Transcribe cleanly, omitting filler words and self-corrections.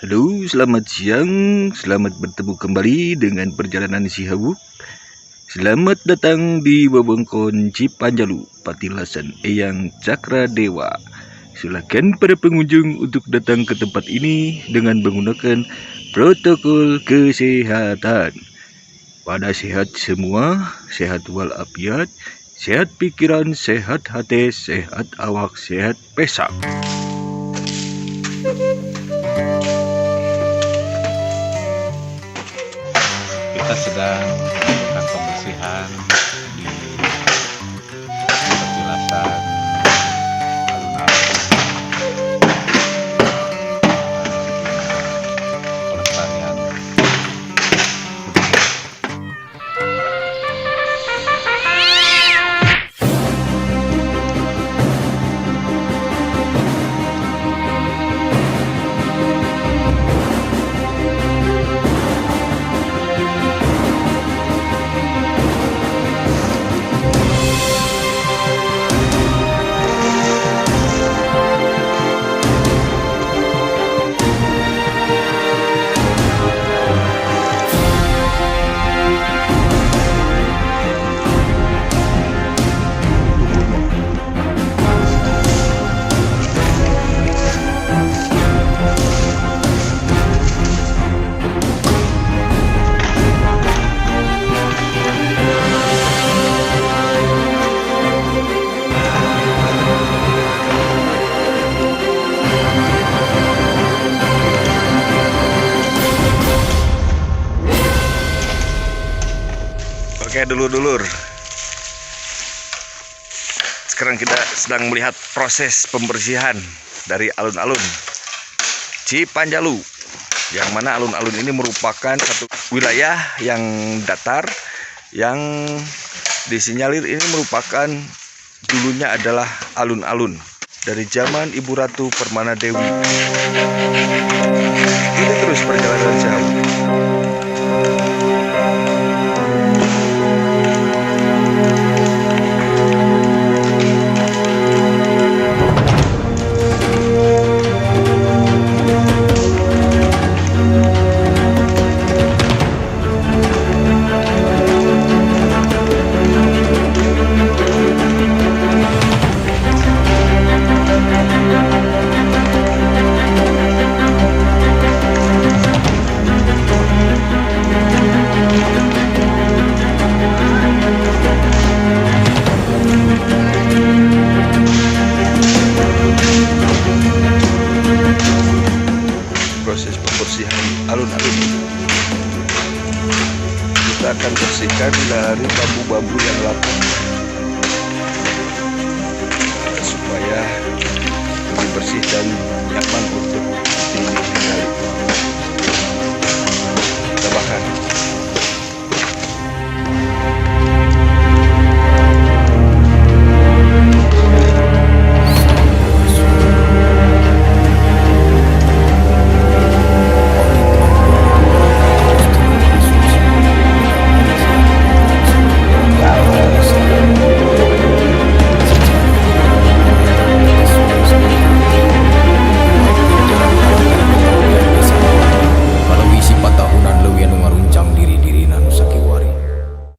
Halo, selamat siang. Selamat bertemu kembali dengan perjalanan si Habuk. Selamat datang di Wewengkon Cipanjalu, Patilasan Eyang Cakra Dewa. Silakan para pengunjung untuk datang ke tempat ini dengan menggunakan protokol kesehatan. Pada sehat semua, sehat walafiat, sehat pikiran, sehat hati, sehat awak, sehat pesak. Kita sedang melakukan pembersihan di petilasan alun-alun pelestarian. Oke dulur-dulur, sekarang kita sedang melihat proses pembersihan dari alun-alun Cipanjalu, yang mana alun-alun ini merupakan satu wilayah yang datar, yang disinyalir ini merupakan dulunya adalah alun-alun dari zaman Ibu Ratu Permana Dewi. Ini terus perjalanan jauh. Proses pembersihan alun-alun kita akan bersihkan dari bambu-bambu yang lapuk supaya lebih bersih dan nyaman untuk digunakan.